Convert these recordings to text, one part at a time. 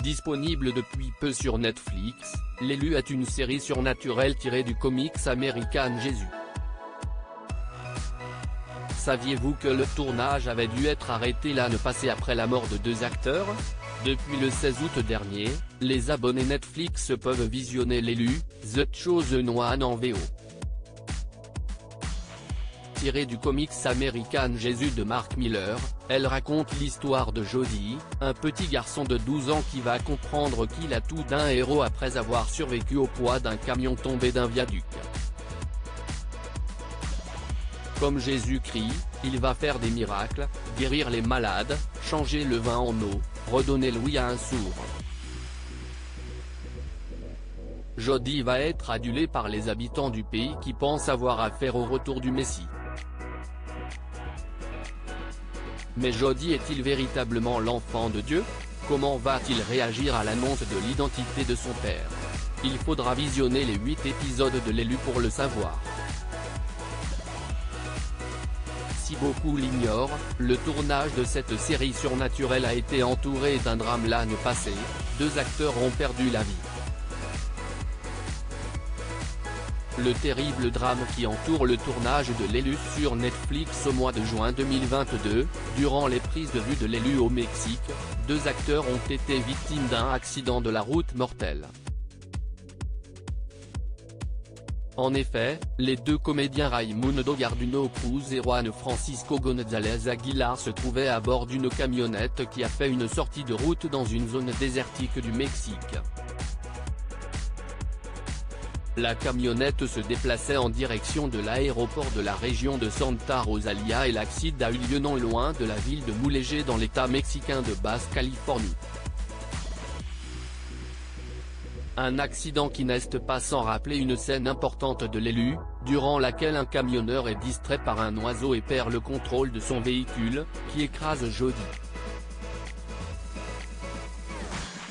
Disponible depuis peu sur Netflix, L'élu est une série surnaturelle tirée du comics American Jesus. Saviez-vous que le tournage avait dû être arrêté l'année passée après la mort de 2 acteurs? Depuis le 16 août dernier, les abonnés Netflix peuvent visionner L'élu, The Chosen One en VO. Tirée du comics American Jesus de Mark Millar, elle raconte l'histoire de Jody, un petit garçon de 12 ans qui va comprendre qu'il a tout d'un héros après avoir survécu au poids d'un camion tombé d'un viaduc. Comme Jésus-Christ, il va faire des miracles, guérir les malades, changer le vin en eau, redonner l'ouïe à un sourd. Jody va être adulé par les habitants du pays qui pensent avoir affaire au retour du Messie. Mais Jody est-il véritablement l'enfant de Dieu? Comment va-t-il réagir à l'annonce de l'identité de son père? Il faudra visionner les 8 épisodes de L'élu pour le savoir. Si beaucoup l'ignorent, le tournage de cette série surnaturelle a été entouré d'un drame l'année passée, 2 acteurs ont perdu la vie. Le terrible drame qui entoure le tournage de L'élu sur Netflix au mois de juin 2022, durant les prises de vue de L'élu au Mexique, 2 acteurs ont été victimes d'un accident de la route mortel. En effet, les 2 comédiens Raimundo Garduno Cruz et Juan Francisco González Aguilar se trouvaient à bord d'une camionnette qui a fait une sortie de route dans une zone désertique du Mexique. La camionnette se déplaçait en direction de l'aéroport de la région de Santa Rosalia et l'accident a eu lieu non loin de la ville de Mulegé dans l'état mexicain de Basse-Californie. Un accident qui n'est pas sans rappeler une scène importante de L'élu, durant laquelle un camionneur est distrait par un oiseau et perd le contrôle de son véhicule, qui écrase Jody.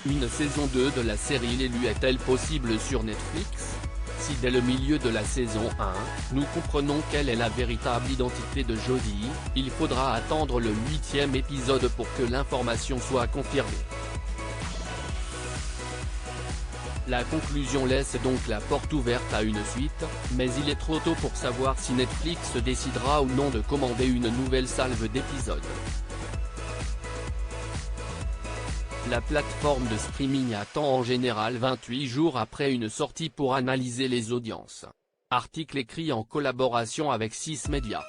Une saison 2 de la série L'élu est-elle possible sur Netflix? Si dès le milieu de la saison 1, nous comprenons quelle est la véritable identité de Jody, il faudra attendre le 8e épisode pour que l'information soit confirmée. La conclusion laisse donc la porte ouverte à une suite, mais il est trop tôt pour savoir si Netflix décidera ou non de commander une nouvelle salve d'épisodes. La plateforme de streaming attend en général 28 jours après une sortie pour analyser les audiences. Article écrit en collaboration avec 6 médias.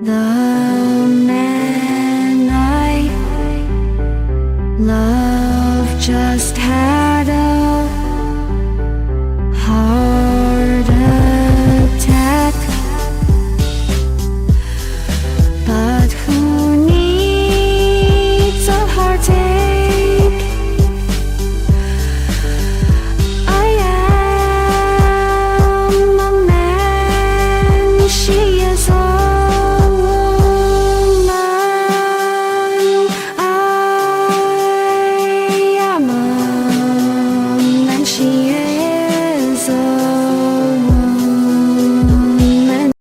The